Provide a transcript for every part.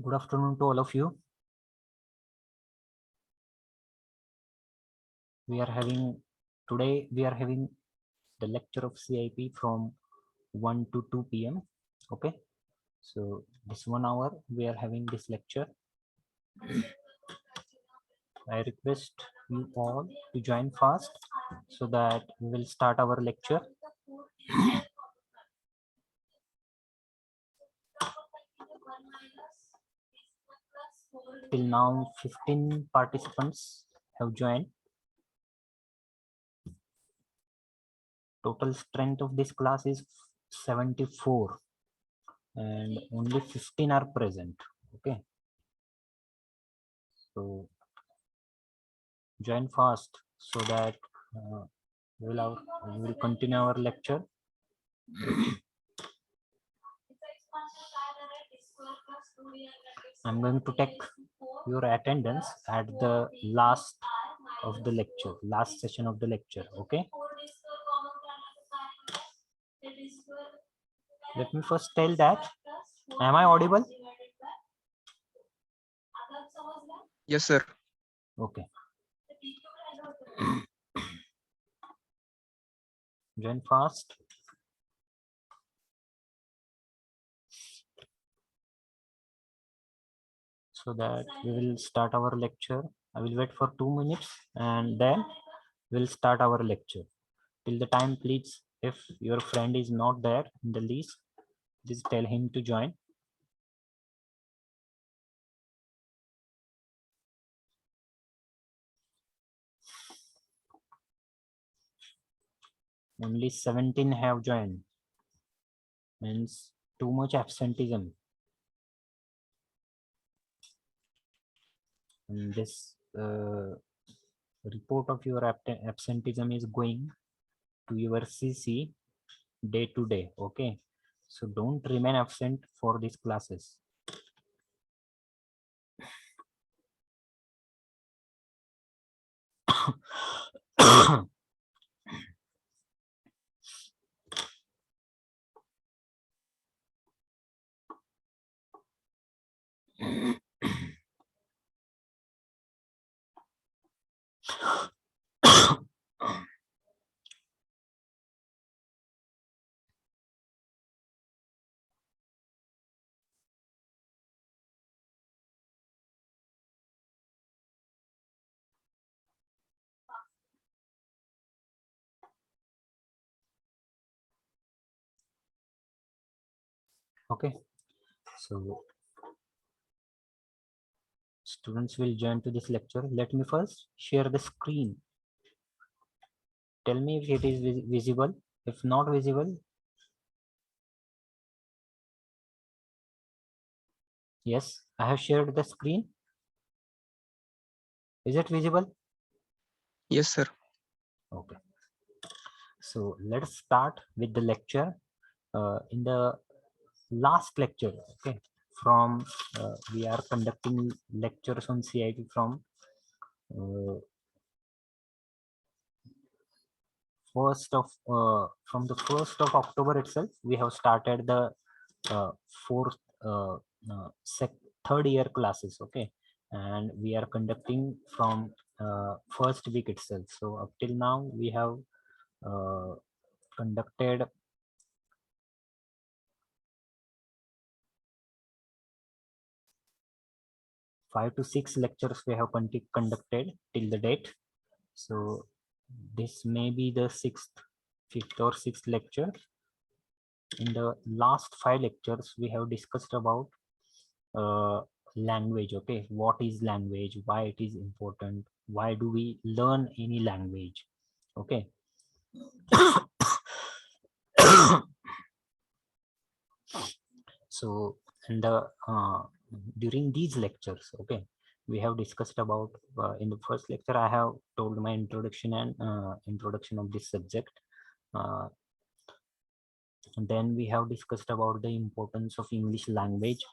Good afternoon to all of you. Today we are having the lecture of CIP from 1 to 2 p.m. Okay, so this 1 hour we are having this lecture. I request you all to join fast so that we will start our lecture. Till now 15 participants have joined. Total strength of this class is 74 and only 15 are present. Okay, so join fast so that we will continue our lecture. I'm going to take your attendance at the last of the lecture, last session of the lecture. Okay, let me first tell that, am I audible? Yes, sir. Okay. Join fast. So that we will start our lecture. I will wait for 2 minutes and then we'll start our lecture. Till the time, please, if your friend is not there in the list, just tell him to join. Only 17 have joined. Means too much absenteeism. And this report of your absenteeism is going to your CC day to day. Okay, so don't remain absent for these classes. Okay, so students will join to this lecture. Let me first share the screen. Tell me if it is visible. If not visible, yes, I have shared the screen. Is it visible? Yes, sir. Okay. So let's start with the lecture. In the last lecture, okay, from we are conducting lectures on CIP from uh, from the 1st of October itself. We have started the fourth third year classes. Okay, and we are conducting from first week itself. So up till now we have conducted 5 to 6 lectures we have conducted till the date. So this may be the fifth or sixth lecture. In the last 5 lectures, we have discussed about language. Okay, what is language? Why it is important? Why do we learn any language? Okay. So and during these lectures, okay, we have discussed about in the first lecture I have told my introduction and introduction of this subject. uh, and then we have discussed about the importance of English language,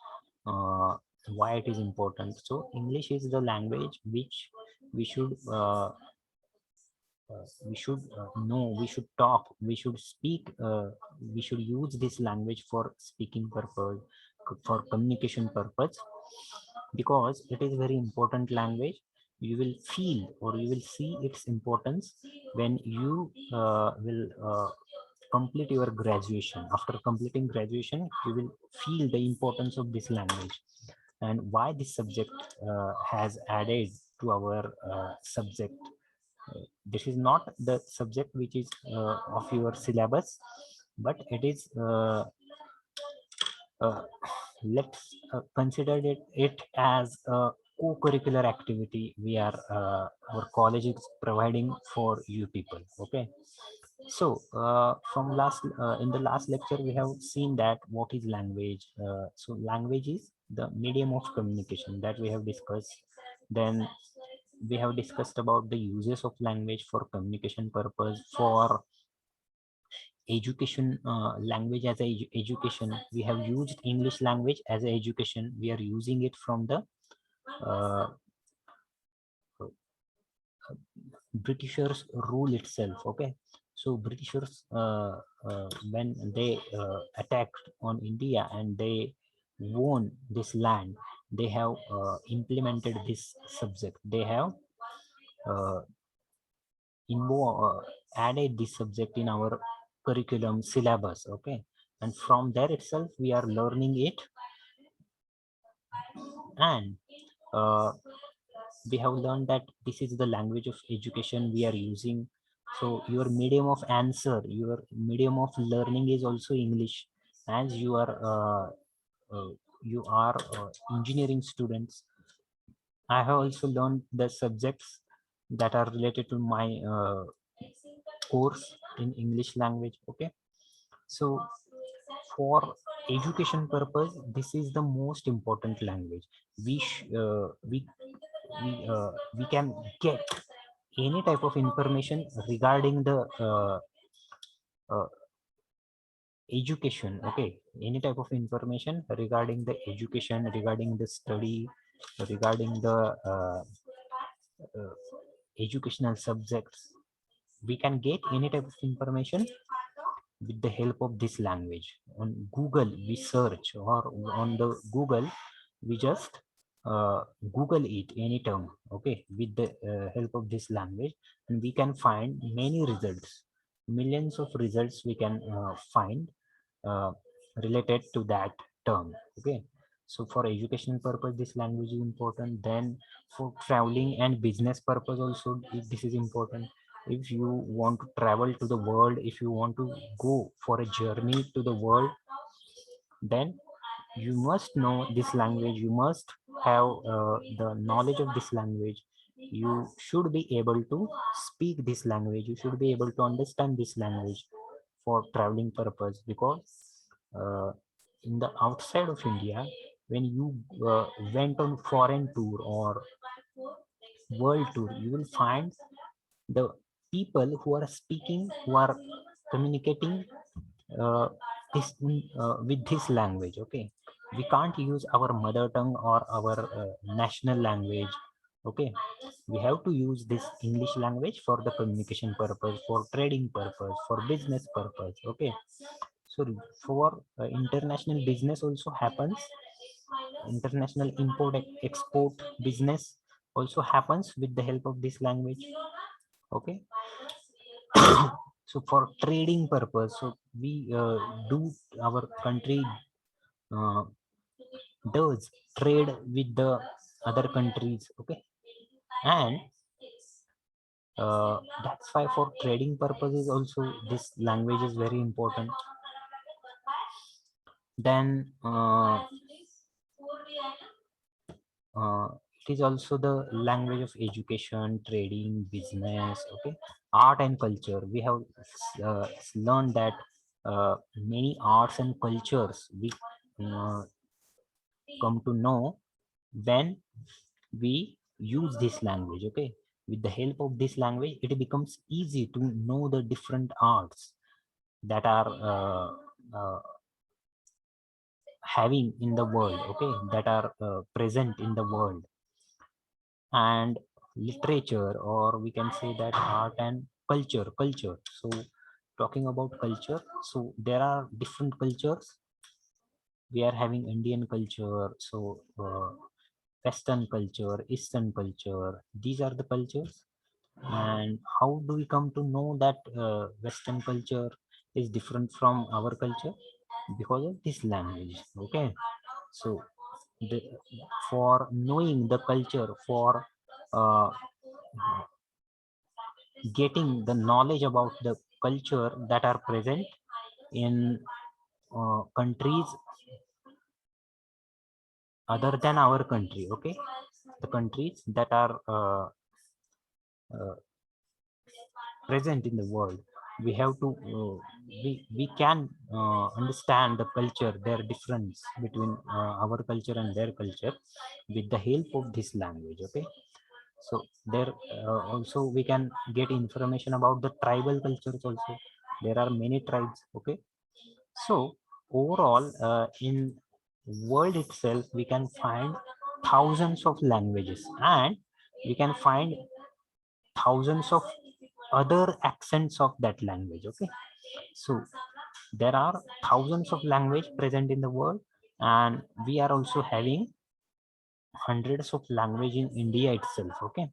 uh, why it is important. So English is the language which we should know, we should talk, we should speak, we should use this language for speaking purpose, for communication purpose, because it is very important language. You will feel or you will see its importance when you will complete your graduation. After completing graduation, you will feel the importance of this language and why this subject has added to our subject. This is not the subject which is of your syllabus, but it is uh, let's consider it as a co-curricular activity we are our college is providing for you people. Okay, so from last in the last lecture we have seen that what is language. So language is the medium of communication that we have discussed. Then we have discussed about the uses of language for communication purpose, for education. Language as a education, we have used English language as a education. We are using it from the uh, Britishers rule itself. Okay, so Britishers when they attacked on India and they won this land, they have implemented this subject. They have uh, added this subject in our curriculum syllabus. Okay, and from there itself we are learning it, and uh, we have learned that this is the language of education we are using. So your medium of answer, your medium of learning is also English, as uh, you are engineering students. I have also learned the subjects that are related to my course in English language. Okay, so for education purpose, this is the most important language. We can get any type of information regarding the uh, education. Okay, any type of information regarding the education, regarding the study, regarding the uh, educational subjects. We can get any type of information with the help of this language. On Google we search, or on the Google we just Google it any term, okay, with the help of this language, and we can find many results, millions of results we can find uh, related to that term. Okay, so for educational purpose this language is important. Then for traveling and business purpose also this is important. If you want to travel to the world, if you want to go for a journey to the world, then you must know this language. You must have the knowledge of this language. You should be able to speak this language. You should be able to understand this language for traveling purpose, because uh, in the outside of India, when you went on foreign tour or world tour, you will find the people who are speaking, who are communicating uh, with this language. Okay, we can't use our mother tongue or our national language. Okay, we have to use this English language for the communication purpose, for trading purpose, for business purpose. Okay, so for international business also happens. International import export business also happens with the help of this language. Okay, so for trading purpose, so we do our country uh, does trade with the other countries. Okay, and that's why for trading purposes also this language is very important. Then uh, it is also the language of education, trading, business. Okay, art and culture, we have uh, learned that many arts and cultures we uh, come to know when we use this language. Okay, with the help of this language, it becomes easy to know the different arts that are having in the world, okay, that are present in the world. And literature, or we can say that art and culture. So talking about culture, so there are different cultures. We are having Indian culture, so Western culture, Eastern culture. These are the cultures. And how do we come to know that Western culture is different from our culture? Because of this language. Okay, so the, for knowing the culture, for uh, getting the knowledge about the culture that are present in countries other than our country. Okay, the countries that are uh, present in the world, we have to we can understand the culture, their difference between our culture and their culture, with the help of this language. Okay, so there also we can get information about the tribal cultures also. There are many tribes. Okay, so overall in world itself we can find thousands of languages, and we can find thousands of other accents of that language. Okay, so there are thousands of language present in the world, and we are also having hundreds of language in India itself. Okay,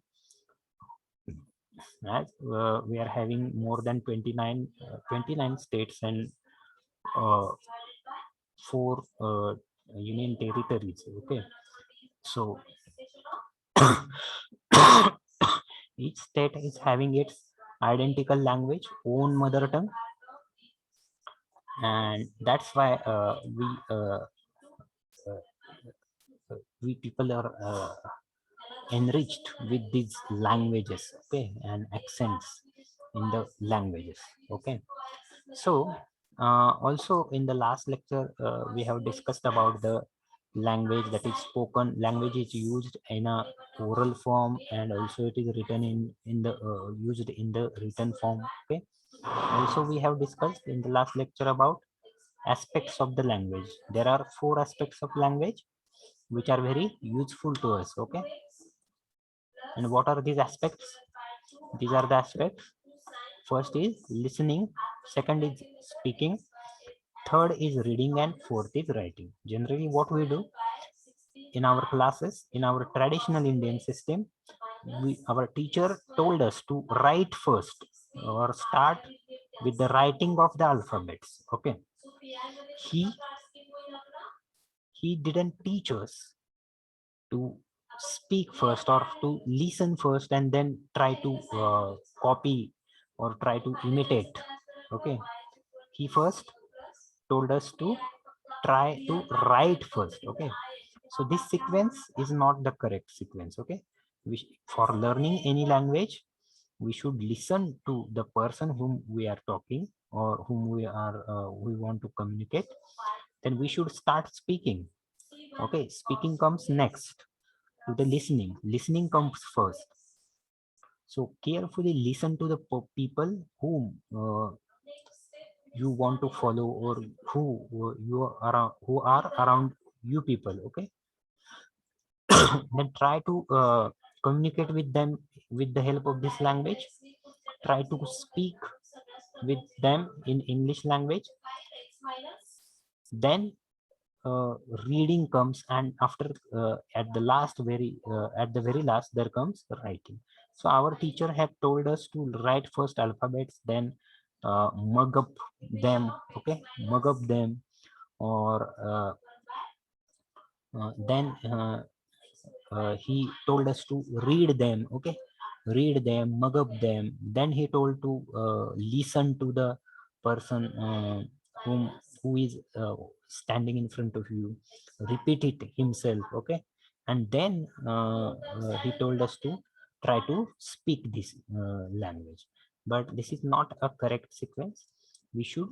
as we are having more than 29 states and uh, four union territories. Okay, so each state is having its identical language, own mother tongue, and that's why we people are enriched with these languages, okay, and accents in the languages. Okay, so also in the last lecture we have discussed about the language that is spoken. Language is used in a oral form, and also it is written in the used in the written form. Okay, also we have discussed in the last lecture about aspects of the language. There are four aspects of language which are very useful to us. Okay, and what are these aspects? These are the aspects. First is listening, second is speaking, third is reading, and fourth is writing. Generally what we do in our classes, in our traditional Indian system, our teacher told us to write first, or start with the writing of the alphabets. Okay, he he didn't teach us to speak first, or to listen first and then try to copy or try to imitate. Okay, he first told us to try to write first. Okay, so this sequence is not the correct sequence. Okay, for learning any language, we should listen to the person whom we are talking, or whom we want to communicate. Then we should start speaking. Okay, speaking comes next to the listening. Listening comes first. So carefully listen to the people whom you want to follow, or who who are around you people. Okay, then try to communicate with them with the help of this language. Try to speak with them in English language. Then uh, reading comes, and after at the very last there comes writing. So our teacher had told us to write first alphabets, then mug up them. Okay, mug up them, or then he told us to read them. Okay, read them, mug up them. Then he told to listen to the person whom who is standing in front of you, repeat it himself. Okay, and then he told us to try to speak this language. But this is not a correct sequence. We should,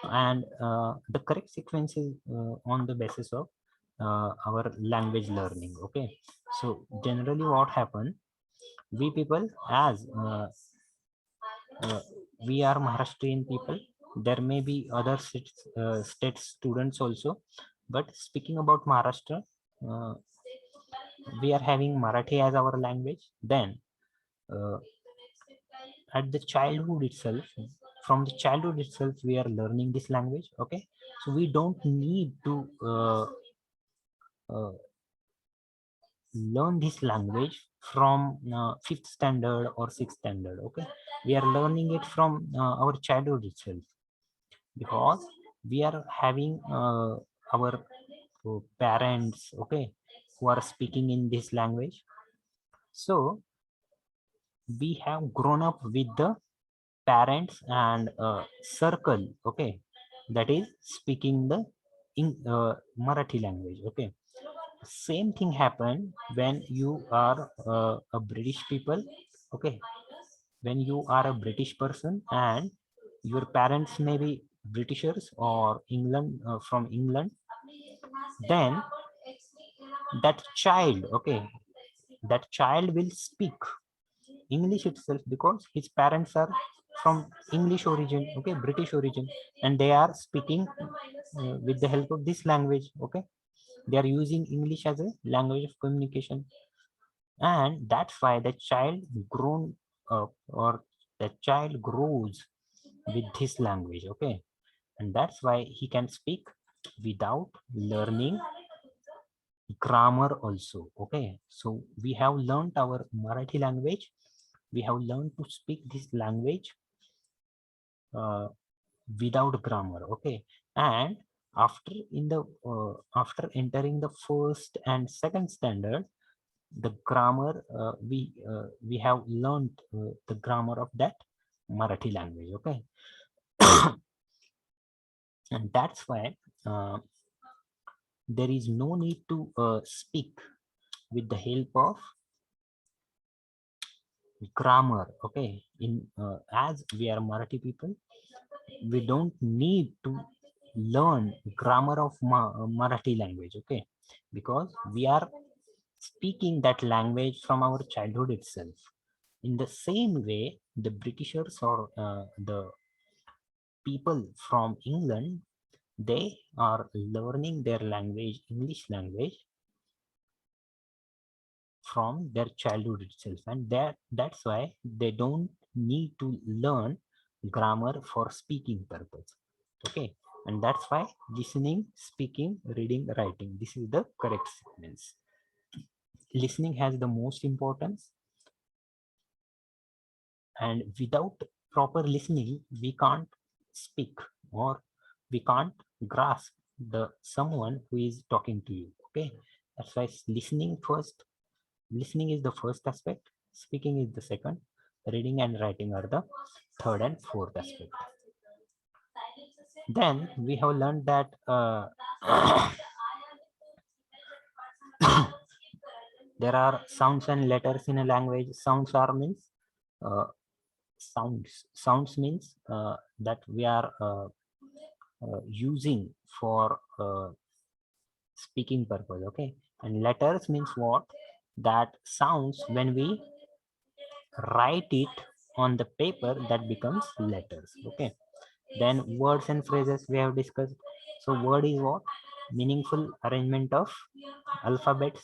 and the correct sequence is on the basis of our language learning. Okay, so generally what happen, we people, as uh, we are Maharashtrian people, there may be other state students also, but speaking about Maharashtra, uh, we are having Marathi as our language. Then uh, at the childhood itself, from the childhood itself, we are learning this language. Okay, so we don't need to uh, learn this language from fifth standard or sixth standard. Okay, we are learning it from our childhood itself, because we are having our parents, okay, who are speaking in this language. So we have grown up with the parents and circle, okay, that is speaking the in Marathi language. Okay, same thing happen when you are a British people. Okay, when you are a British person and your parents may be Britishers or England, from England, then that child, okay, that child will speak English itself, because his parents are from English origin, okay, British origin, and they are speaking with the help of this language. Okay, they are using English as a language of communication, and that's why the child grown up, or the child grows with this language. Okay, and that's why he can speak without learning grammar also. Okay, so we have learned our Marathi language, we have learned to speak this language uh, without grammar. Okay, and after in the after entering the first and second standard, the grammar, we have learned the grammar of that Marathi language. Okay, and that's why uh, there is no need to speak with the help of grammar. Okay, in as we are Marathi people, we don't need to learn grammar of Marathi language. Okay, because we are speaking that language from our childhood itself. In the same way, the Britishers or the people from England, they are learning their language, English language, from their childhood itself, and that's why they don't need to learn grammar for speaking purpose. Okay, and that's why listening, speaking, reading, writing, this is the correct sequence. Listening has the most importance, and without proper listening we can't speak, or we can't grasp the someone who is talking to you. Okay, that's why listening first. Listening is the first aspect, speaking is the second, reading and writing are the third and fourth aspect. Then we have learned that there are sounds and letters in a language. Sounds are means uh, sounds means that we are using for speaking purpose. Okay, and letters means what, that sounds when we write it on the paper, that becomes letters. Okay, then words and phrases we have discussed. So word is what, meaningful arrangement of alphabets,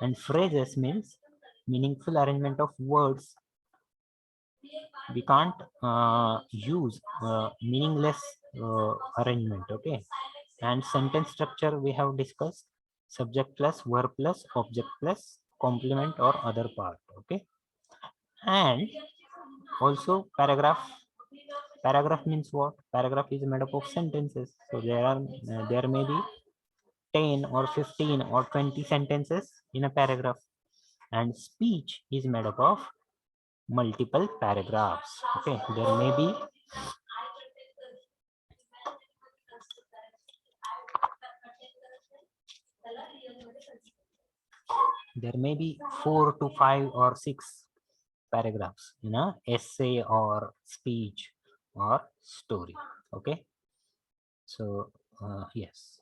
and phrases means meaningful arrangement of words. We can't use meaningless arrangement. Okay, and sentence structure we have discussed, subject plus verb plus object plus complement or other part. Okay, and also paragraph means what, paragraph is made up of sentences. So there may be 10 or 15 or 20 sentences in a paragraph, and speech is made up of multiple paragraphs. Okay, there may be 4 to 5 or 6 paragraphs in a essay or speech or story. Okay, so yes.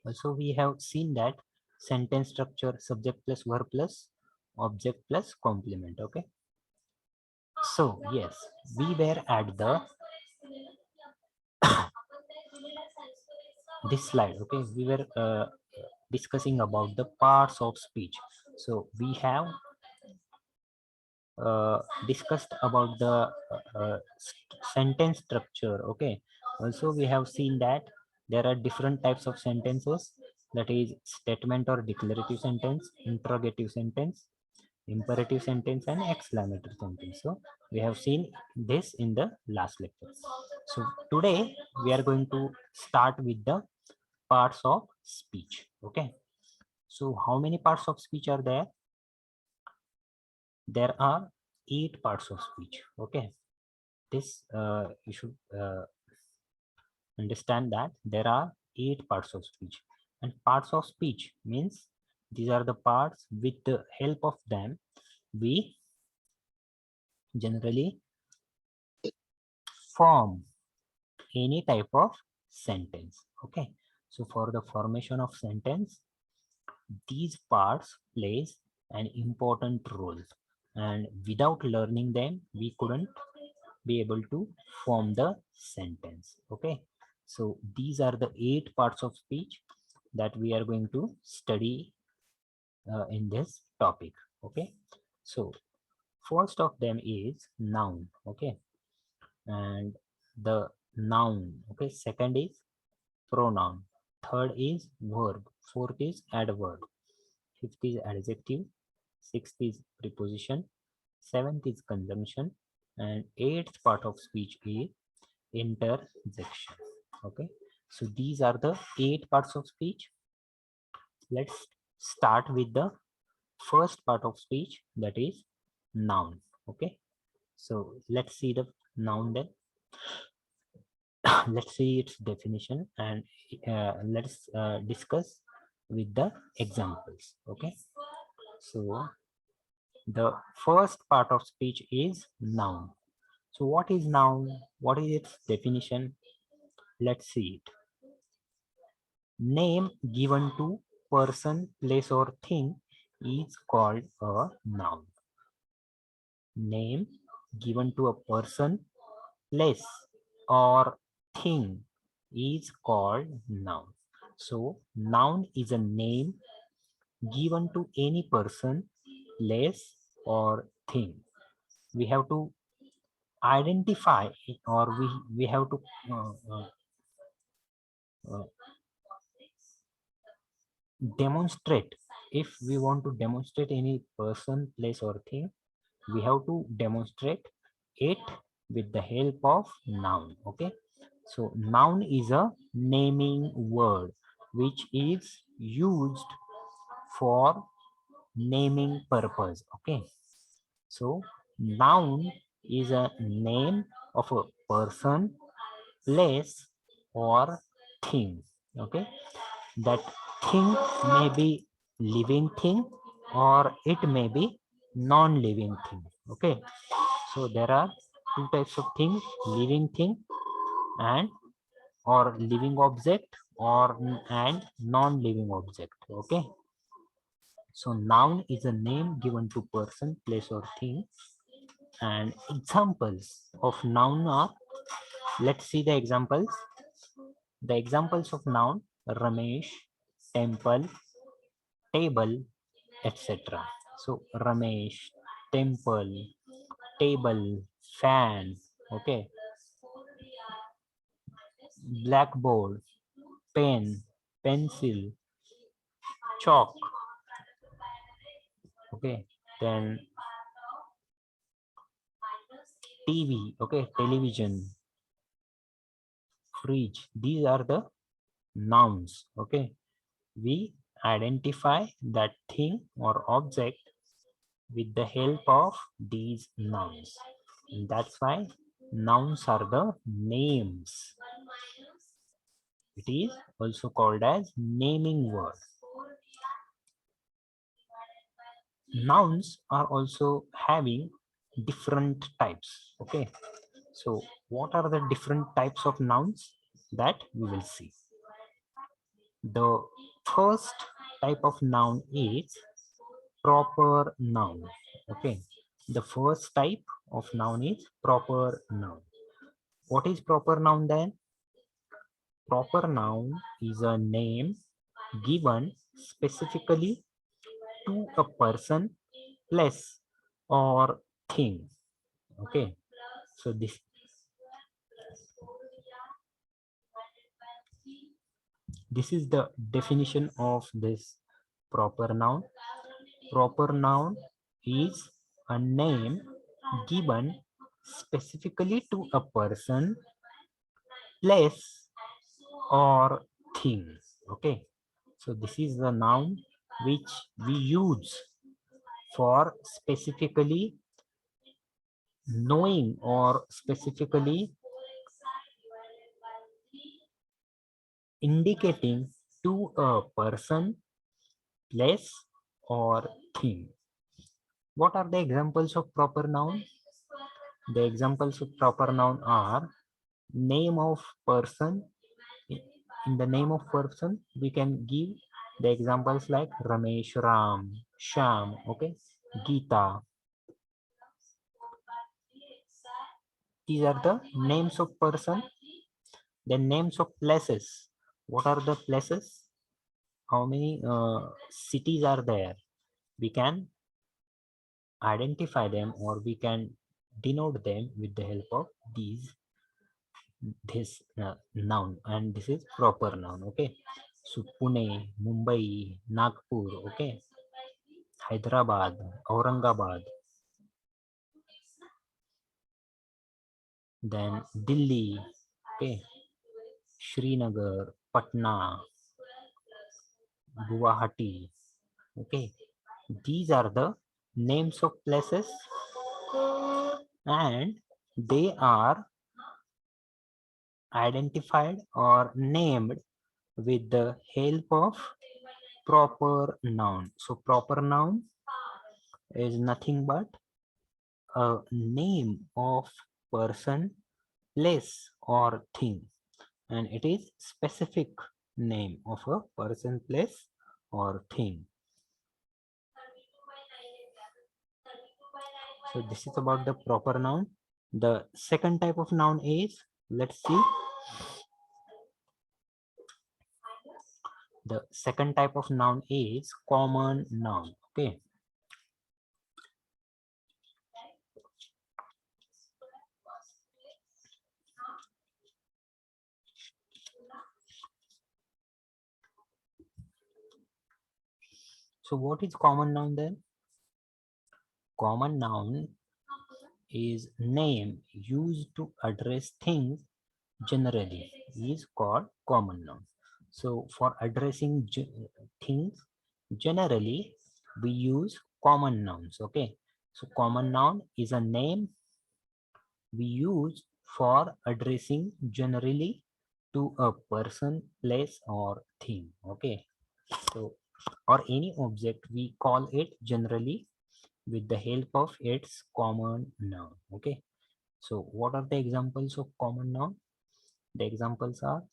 Also, we have seen that sentence structure subject plus verb plus object plus complement. Okay. So yes, we were at the this slide. Okay, we were discussing about the parts of speech. So we have discussed about the sentence structure. Okay, also we have seen that there are different types of sentences, that is statement or declarative sentence, interrogative sentence, imperative sentence, and exclamatory sentence. So we have seen this in the last lecture. So today we are going to start with the parts of speech. Okay, so how many parts of speech are there? There are 8 parts of speech. Okay, this you should understand that there are 8 parts of speech, and parts of speech means these are the parts with the help of them we generally form any type of sentence. Okay, so for the formation of sentence, these parts plays an important role, and without learning them we couldn't be able to form the sentence. Okay, so these are the 8 parts of speech that we are going to study in this topic. Okay, so first of them is noun. Okay, and the noun. Okay, second is pronoun, third is verb, fourth is adverb, fifth is adjective, sixth is preposition, seventh is conjunction, and eighth part of speech is interjection. Okay, so these are the 8 parts of speech. Let's start with the first part of speech, that is noun. Okay, so let's see the noun then. Let's see its definition, and let's discuss with the examples. Okay, so the first part of speech is noun. So what is noun? What is its definition? Let's see it. Name given to person, place, or thing is called a noun. Name given to a person, place, or thing is called noun. So noun is a name given to any person, place, or thing. We have to identify or we have to uh, demonstrate. If we want to demonstrate any person, place, or thing, we have to demonstrate it with the help of noun. Okay, so noun is a naming word which is used for naming purpose. Okay, so noun is a name of a person, place, or thing. Okay, that thing may be living thing or it may be non-living thing. Okay, so there are two types of things: living thing and or living object, or and non-living object. Okay, so noun is a name given to person, place, or thing. And examples of noun are, let's see the examples. The examples of noun: Ramesh, temple, table, etc. So Ramesh, temple, table, fan. Okay, blackboard, pen, pencil, chalk. Okay, then TV. Okay, television, fridge. These are the nouns. Okay, we identify that thing or object with the help of these nouns. And that's why nouns are the names. It is also called as naming word. Nouns are also having different types. Okay, so what are the different types of nouns that we will see? The first type of noun is proper noun. Okay. The first type of noun is proper noun. What is proper noun then? Proper noun is a name given specifically to a person, place, or thing. Okay. So this is the definition of this proper noun. Proper noun is a name given specifically to a person, place, or thing. Okay. So this is the noun which we use for specifically knowing or specifically indicating to a person, place, or thing. What are the examples of proper noun? The examples of proper noun are name of person. In the name of person, we can give the examples like Ramesh, Ram, Sham, okay, Gita. These are the names of person. Then names of places. What are the places? How many cities are there? We can identify them or we can denote them with the help of this noun, and this is proper noun. Okay. So Pune, Mumbai, Nagpur, okay, Hyderabad, Aurangabad, then Delhi, okay, Srinagar, Patna, Guwahati, okay. These are the names of places, and they are identified or named with the help of proper noun. So proper noun is nothing but a name of person, place, or thing, and it is specific name of a person, place, or thing. So this is about the proper noun. The second type of noun is, let's see, the second type of noun is common noun. Okay. So what is common noun then? Common noun is name used to address things generally is called common noun. So for addressing things generally, we use common nouns. Okay. So common noun is a name we use for addressing generally to a person, place, or thing. Okay. So or any object, we call it generally with the help of its common noun. Okay. So what are the examples of common noun? The examples are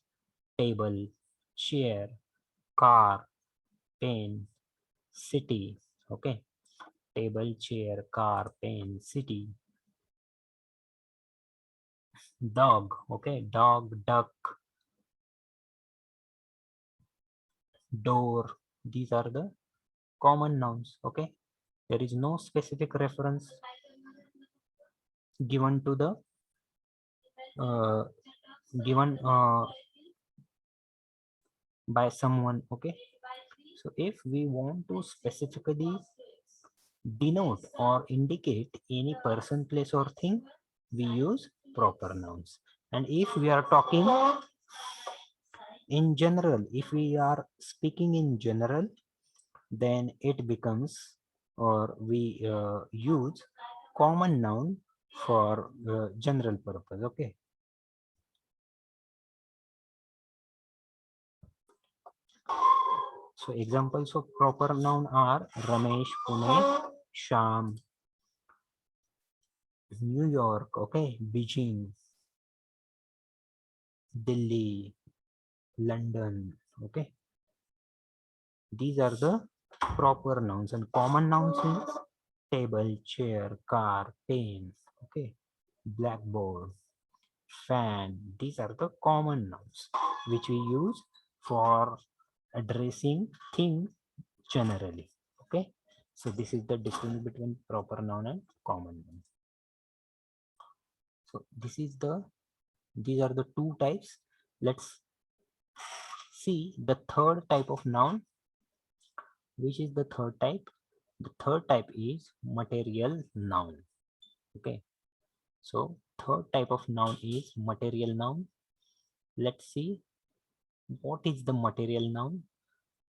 table, chair, car, pen, city. Okay. Table, chair, car, pen, city. Dog. Okay. Dog, duck, door. These are the common nouns. Okay. There is no specific reference given to the uh, given by someone. Okay. So if we want to specifically denote or indicate any person, place, or thing, we use proper nouns. And if we are talking in general, if we are speaking in general, then it becomes, or we use common noun for general purpose. Okay. So examples of proper noun are Ramesh, Pune, Sham, New York, okay, Beijing, Delhi, London, okay. These are the proper nouns, and common nouns means table, chair, car, pen, okay, blackboard, fan. These are the common nouns which we use for addressing things generally. Okay, so this is the difference between proper noun and common noun. So these are the two types. Let's see the third type of noun. Which is the third type? The third type is material noun. Okay, so third type of noun is material noun. Let's see what is the material noun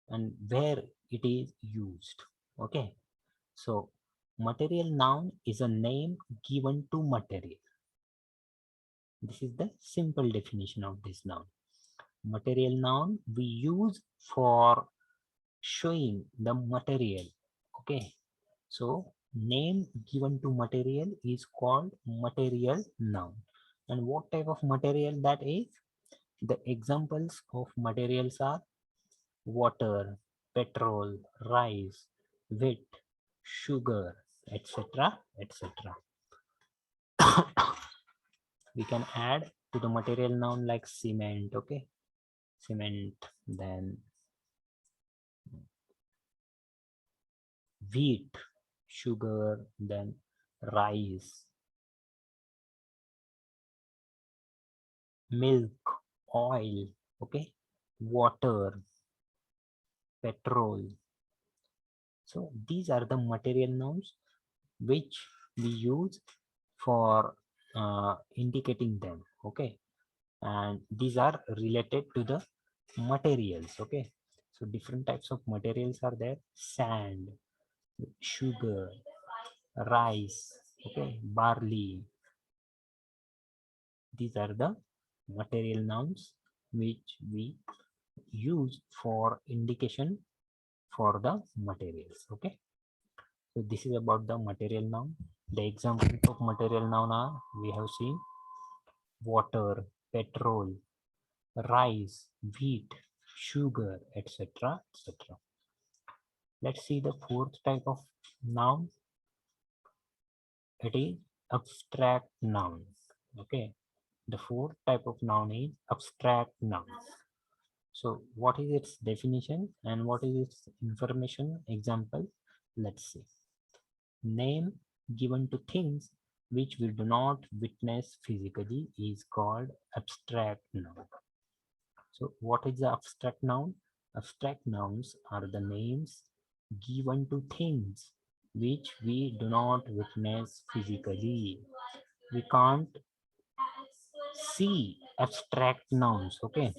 and where it is used. Okay, so material noun is a name given to material. This is the simple definition of this noun. Material noun we use for showing the material. Okay, so name given to material is called material noun. And what type of material that is? The examples of materials are water, petrol, rice, wheat, sugar, etc. etc. We can add to the material noun like cement, okay? Cement, then wheat, sugar, then rice, milk, oil, okay? Water, petrol. So these are the material nouns which we use for indicating them, okay? And these are related to the materials, okay? So different types of materials are there: sand, sugar, rice, okay, barley. These are the material nouns which we use for indication for the materials, okay? So this is about the material noun. The examples of material noun are, we have seen water, petrol, rice, wheat, sugar, etc. etc. Let's see the fourth type of noun. It is abstract noun. Okay. The fourth type of noun is abstract noun. So what is its definition and what is its information? Example, let's see. Name given to things which we do not witness physically is called abstract noun. So what is the abstract noun? Abstract nouns are the names given to things which we do not witness physically. We can't see abstract nouns, okay?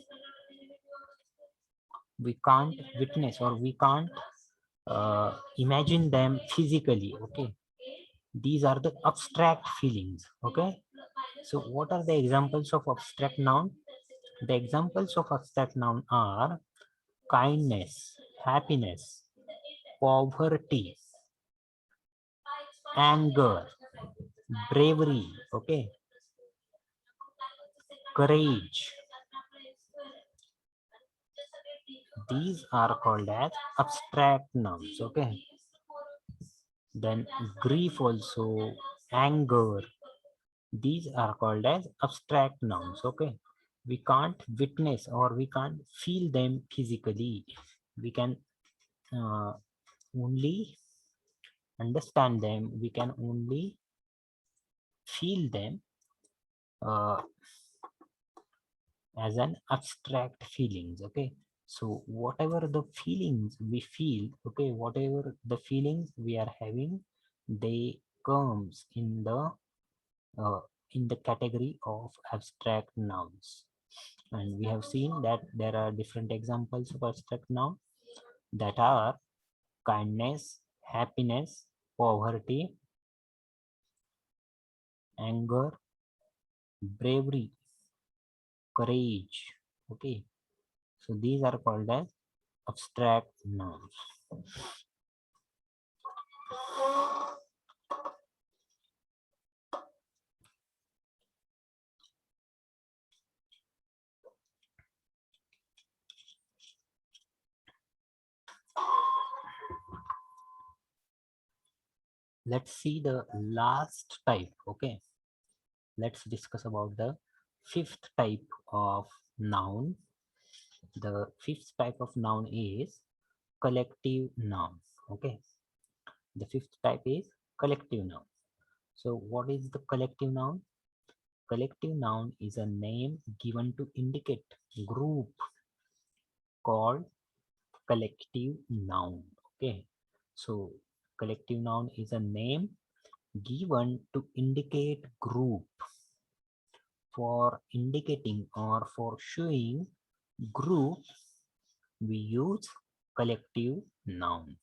We can't witness or we can't imagine them physically, okay? These are the abstract feelings, okay? So what are the examples of abstract noun? The examples of abstract noun are kindness, happiness, poverty, anger, bravery, okay, courage. These are called as abstract nouns, okay. Then grief also, anger. These are called as abstract nouns, okay. We can't witness or we can't feel them physically. We can uh, only understand them. We can only feel them uh, as an abstract feelings, okay. So whatever the feelings we feel, okay, whatever the feelings we are having, they comes uh, in the category of abstract nouns. And we have seen that there are different examples of abstract noun that are kindness, happiness, poverty, anger, bravery, courage, okay. So these are called as abstract nouns. let's see the last type. Okay, let's discuss about the fifth type of noun. The fifth type of noun is collective noun. Okay, the fifth type is collective noun. So what is the collective noun? Collective noun is a name given to indicate group called collective noun. Okay, so collective noun is a name given to indicate group. For indicating or for showing group, we use collective noun.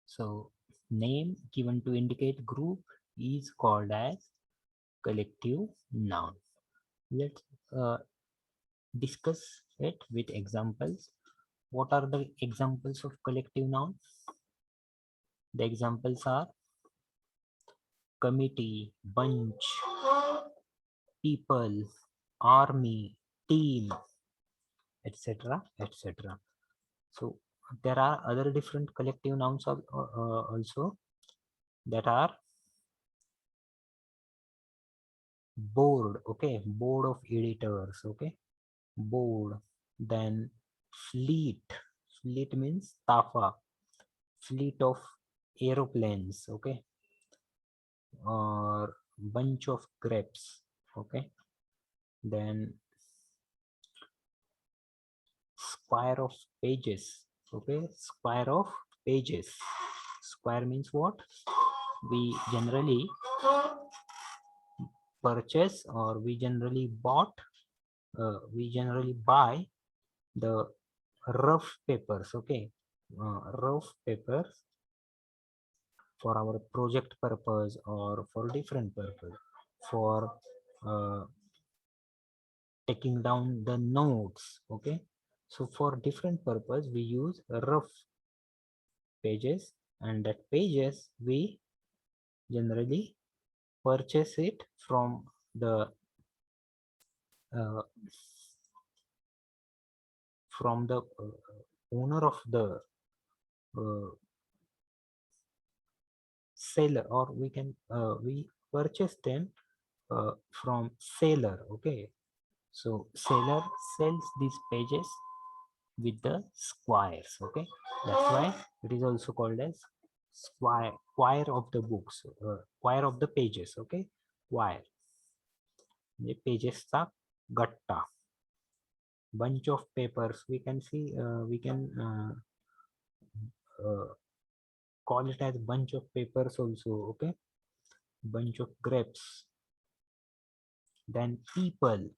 So name given to indicate group is called as collective noun. Let's discuss it with examples. What are the examples of collective noun? The examples are committee, bunch, people, army, team, etc. etc. So there are other different collective nouns also, that are board. Okay, board of editors. Okay, board. Then fleet. Fleet means tafa. Fleet of aeroplanes. Okay, or bunch of grapes. Okay, then square of pages. Okay, square of pages. Square means what? We generally purchase, or we generally we generally buy the rough papers. Okay, rough papers for our project purpose or for different purpose, for uh, taking down the notes. Okay, so for different purpose we use rough pages, and that pages we generally purchase it uh, from the owner of the uh, seller, or we purchase them from seller. Okay, so seller sells these pages with the squires. Okay, that's why it is also called as quire of the books, quire of the pages. Okay, quire, the pages चा गट्टा. Bunch of papers, we can see, we can uh, call it as bunch of papers also. Okay, bunch of grapes. Then people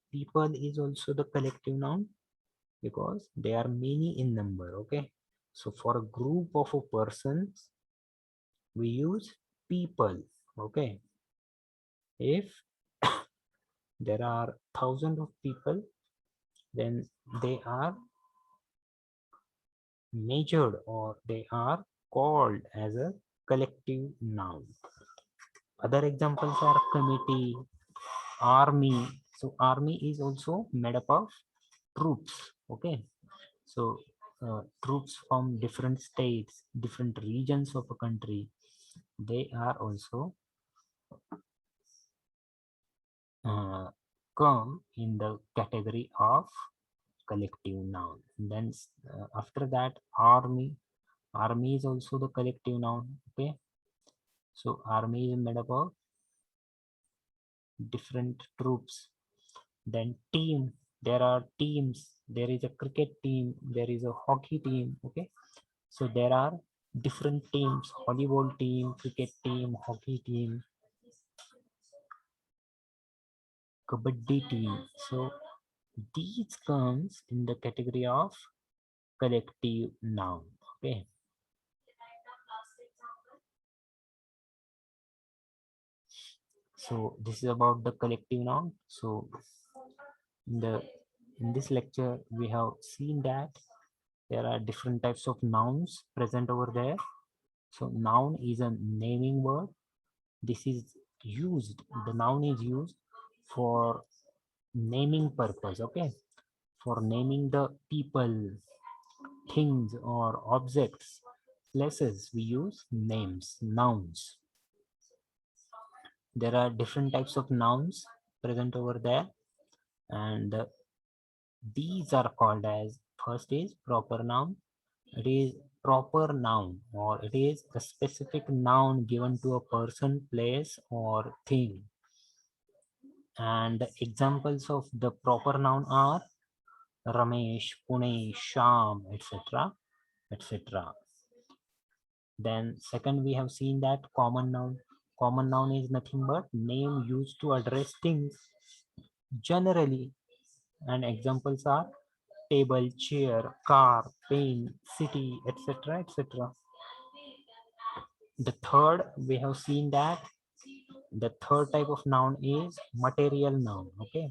is also the collective noun, because they are many in number. Okay, so for a group of a persons we use people. Okay, if there are thousands of people, then they are measured, or they are called as a collective noun. Other examples are committee, army. So army is also made up of troops. Okay, so troops from different states, different regions of a country, they are also uh, come in the category of collective noun. Then after that, army is also the collective noun. Okay, so army is made up of different troops. Then team, there are teams. There is a cricket team, there is a hockey team. Okay, so there are different teams: volleyball team, cricket team, hockey team, kabaddi team. So these comes in the category of collective noun. Okay, so this is about the collective noun. So in the in this lecture we have seen that there are different types of nouns present over there. So noun is a naming word. This is used, the noun is used for naming purpose. Okay, For naming the people, things, or objects, places, we use names, nouns. There are different types of nouns present over there, and these are called as, first is proper noun. It is proper noun, or it is a specific noun given to a person, place, or thing. And the examples of the proper noun are Ramesh, Pune, Sham, etc. etc. Then second, we have seen that common noun. Common noun is nothing but name used to address things generally. And examples are table, chair, car, pen, city, etc. etc. The third, we have seen that the third type of noun is material noun. Okay.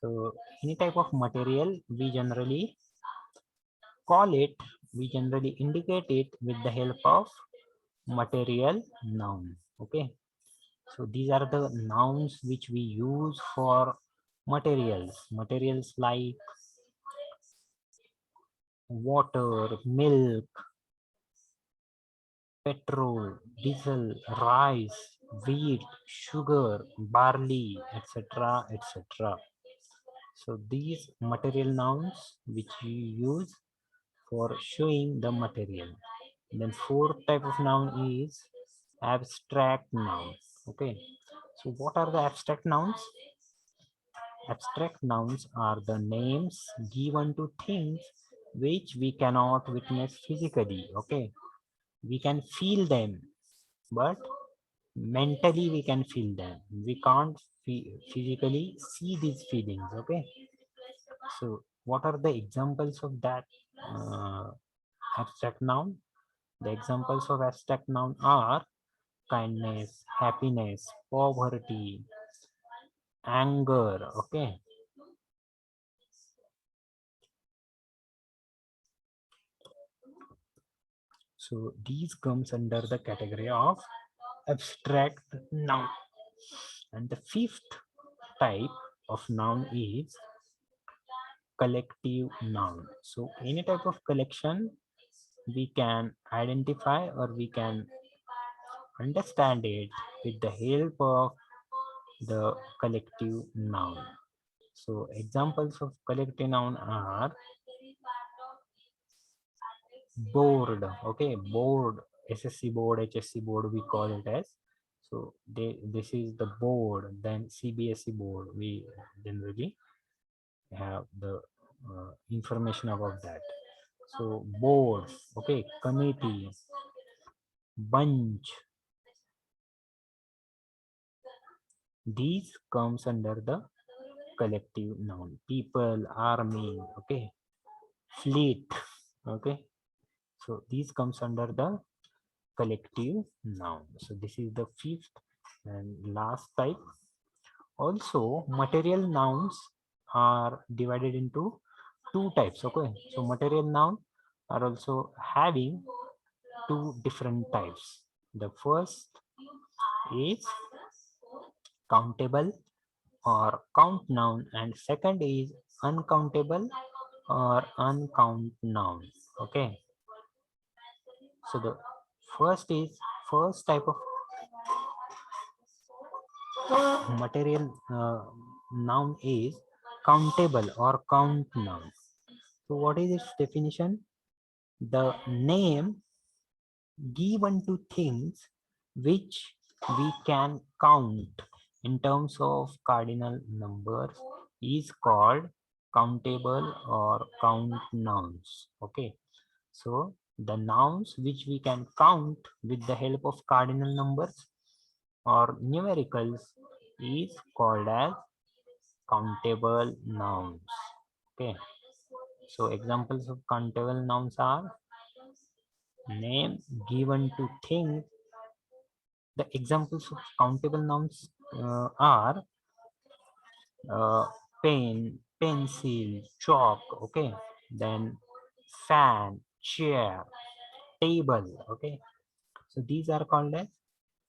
So any type of material, we generally indicate it with the help of material noun. Okay. So these are the nouns which we use for materials. Materials like water, milk, petrol, diesel, rice, wheat, sugar, barley, etc. etc. So these material nouns which you use for showing the material. Then fourth type of noun is abstract noun. Okay. So what are the abstract nouns? Abstract nouns are the names given to things which we cannot witness physically. Okay. We can feel them, but mentally we can feel them. We can't physically see these feelings. Okay. So what are the examples of that abstract noun? The examples of abstract noun are kindness, happiness, poverty, anger. Okay. So these comes under the category of abstract noun. And the fifth type of noun is collective noun. So any type of collection we can identify or we can understand it with the help of the collective noun. So examples of collective noun are board. Okay, board, SSC board, HSC board, we call it as. So this is the board. Then CBSE board, we generally have the information about that. So board, okay, committee, bunch, these comes under the collective noun. People, army, okay, fleet, okay. So these comes under the collective noun. So this is the fifth and last type. Also, material nouns are divided into two types. Okay, so material noun are also having two different types. The first is countable or count noun, and second is uncountable or uncount noun. Okay, so the first type of material noun is countable or count noun. So what is its definition? The name given to things which we can count in terms of cardinal numbers is called countable or count nouns. Okay, so the nouns which we can count with the help of cardinal numbers or numericals is called as countable nouns. Okay, so examples of countable nouns are name given to things. The examples of countable nouns are uh, pen, pencil, chalk, okay, then fan, chair, table, okay. So these are called as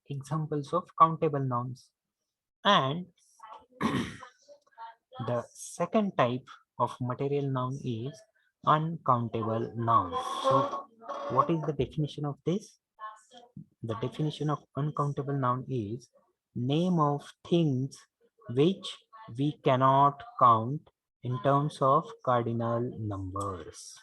examples of countable nouns. And the second type of material noun is uncountable nouns. So what is the definition of this? The definition of uncountable noun is name of things which we cannot count in terms of cardinal numbers.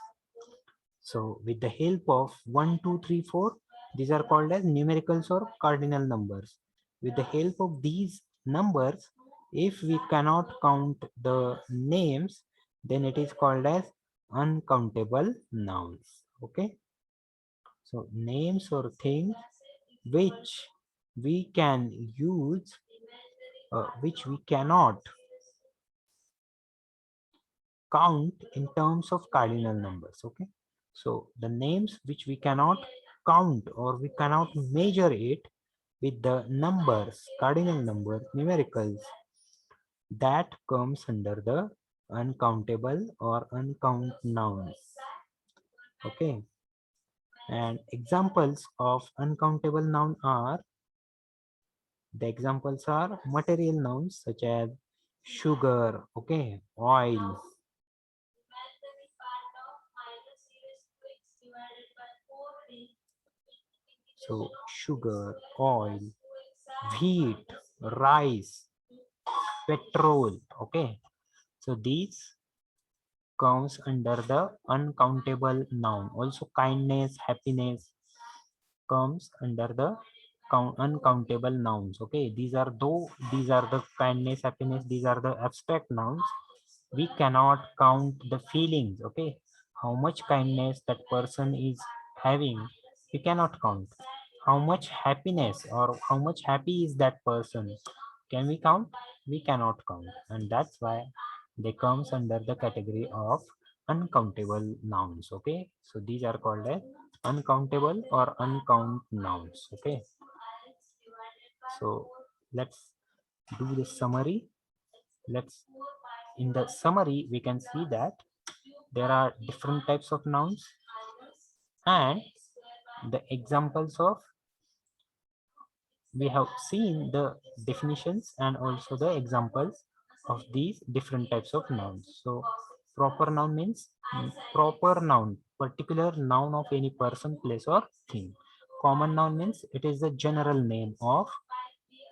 So with the help of 1, 2, 3, 4, these are called as numericals or cardinal numbers. With the help of these numbers, if we cannot count the names, then it is called as uncountable nouns. Okay. So names or things which we can use, which we cannot count in terms of cardinal numbers. Okay, so the names which we cannot count or we cannot measure it with the numbers, cardinal numbers, numericals, that comes under the uncountable or uncount nouns. Okay, and examples of uncountable noun are, the examples are material nouns such as sugar, okay, oil. So sugar, oil, wheat, rice, petrol. Okay. So these comes under the uncountable noun. Also kindness, happiness comes under the uncountable nouns. Okay. These are the kindness, happiness, these are the abstract nouns. We cannot count the feelings. Okay. How much kindness that person is having, we cannot count. How much happiness or how much happy is that person, can we count? We cannot count, and that's why they comes under the category of uncountable nouns. Okay, so these are called as uncountable or uncount nouns. Okay, so let's do the summary. Let's In the summary we can see that there are different types of nouns and the examples of, we have seen the definitions and also the examples of these different types of nouns. So proper noun means proper noun, particular noun of any person, place or thing. Common noun means it is the general name of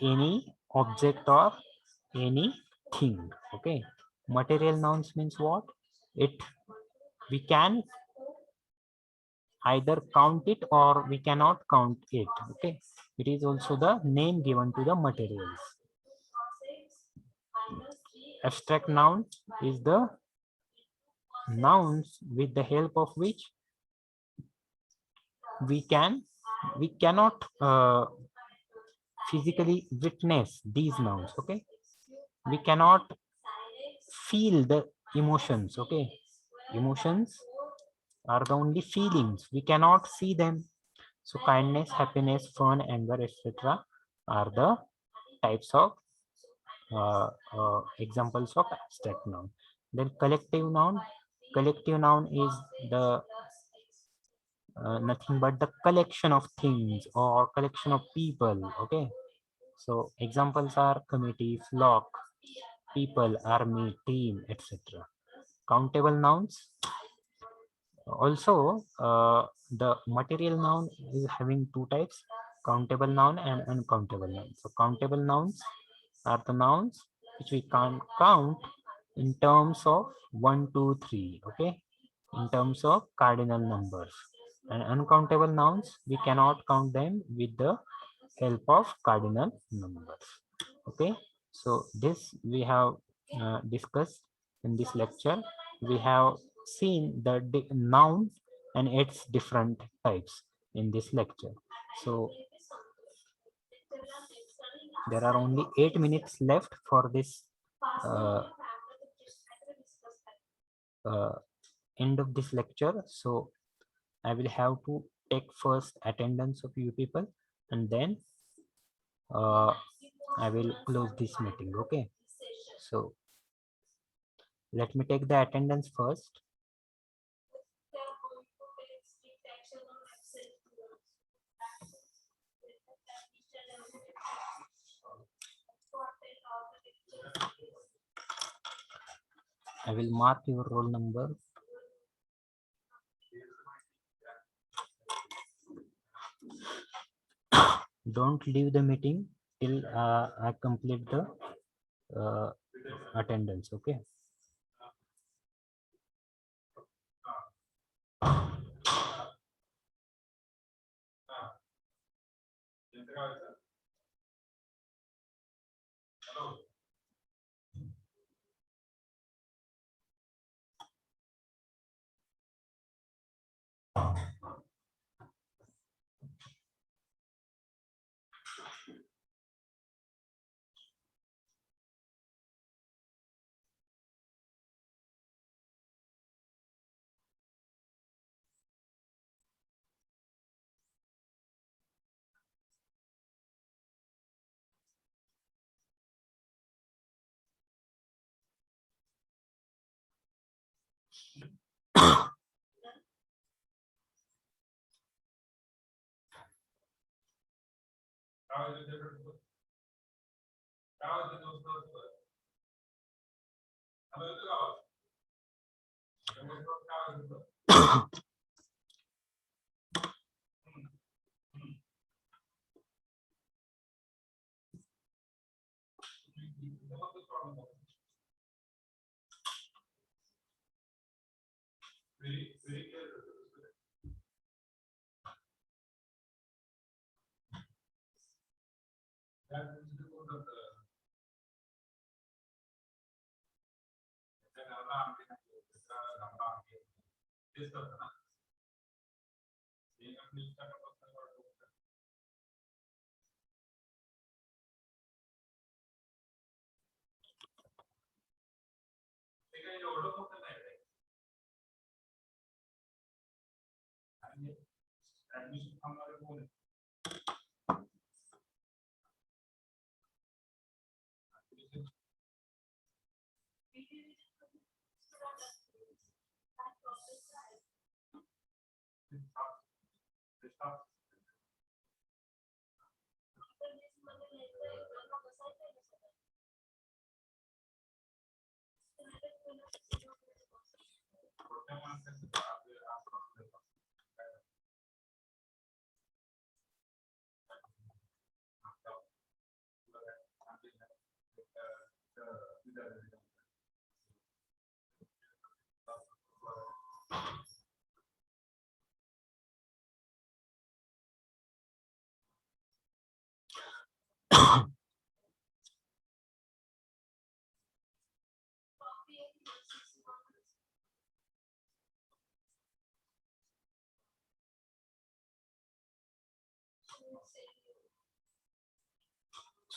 any object or any thing. Okay. Material nouns means what? It, we can either count it or we cannot count it. Okay, it is also the name given to the materials. Abstract noun is the nouns with the help of which we cannot physically witness these nouns. Okay, we cannot feel the emotions. Okay, emotions are the only feelings, we cannot see them. So kindness, happiness, fun, anger, etc. are the types of examples of abstract noun. Then collective noun. Collective noun is the nothing but the collection of things or collection of people. Okay, so examples are committee, flock, people, army, team, etc. Countable nouns. Also, the material noun is having two types: countable noun and uncountable noun. So countable nouns are the nouns which we can count in terms of 1, 2, 3. Okay, in terms of cardinal numbers. And uncountable nouns, we cannot count them with the help of cardinal numbers. Okay, so this we have discussed in this lecture. We have seen the noun and its different types in this lecture. So there are only 8 minutes left for this uh, uh, end of this lecture. So I will have to take first attendance of you people, and then uh, I will close this meeting. Okay, so let me take the attendance first. I will mark your roll number. Don't leave the meeting till I complete the attendance. Okay.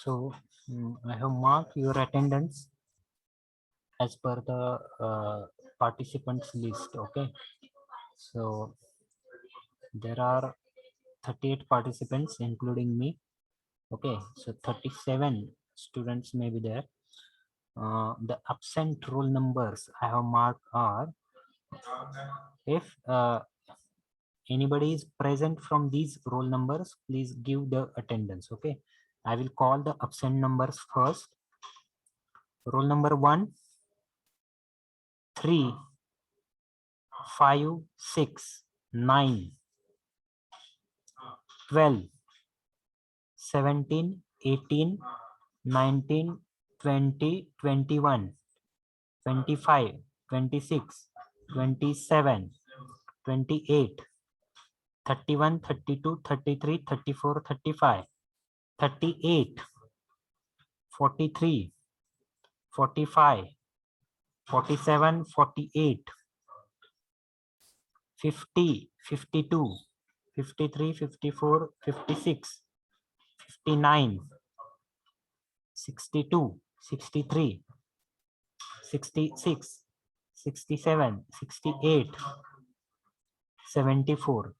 So I have marked your attendance as per the participants list. Okay. So there are 38 participants, including me. Okay. So 37 students may be there. The absent roll numbers I have marked are, if anybody is present from these roll numbers, please give the attendance. Okay. I will call the absent numbers first. Roll number 1, 3, 5, 6, 9, 12, 17, 18, 19, 20, 21, 25, 26, 27, 28, 31, 32, 33, 34, 35, 38, 43, 45, 47, 48, 50, 52, 53, 54, 56, 59, 62, 63, 66, 67, 68, 74.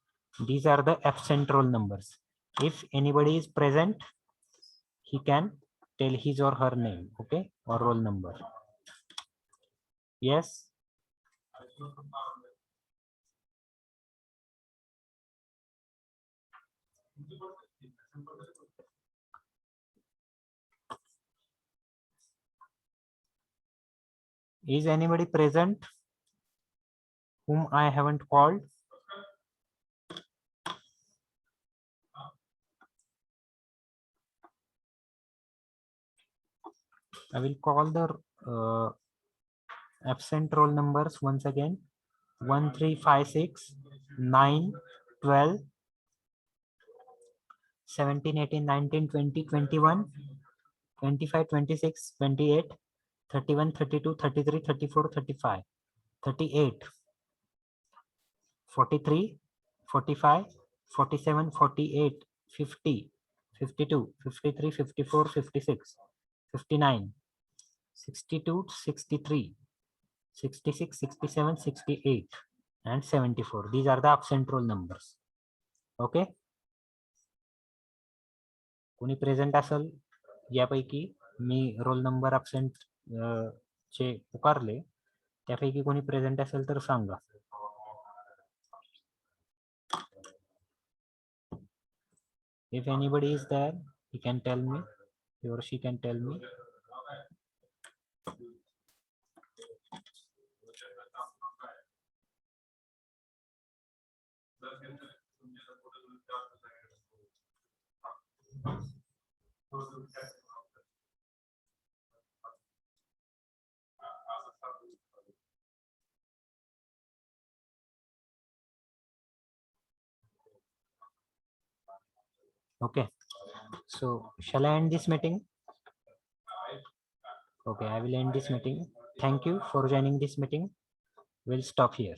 These are the absent roll numbers. If anybody is present, he can tell his or her name, okay, or roll number. Yes. Is anybody present whom I haven't called? I will call the absent roll numbers once again. 1, 3, 5, 6, 9, 12, 17, 18, 19, 20, 21, 25, 26, 28, 31, 32, 33, 34, 35, 38, 43, 45, 47, 48, 50, 52, 53, 54, 56, 59, 62, 63, 66, 67, 68, and 74. These are the absent roll numbers. Okay. कोणी present असेल यापैकी मी roll number absent चे पुकारले त्यापैकी कोणी present असेल तर सांगा. If anybody is there, he can tell me, he or she can tell me. Okay, so shall I end this meeting? Okay, I will end this meeting. Thank you for joining this meeting. We'll stop here.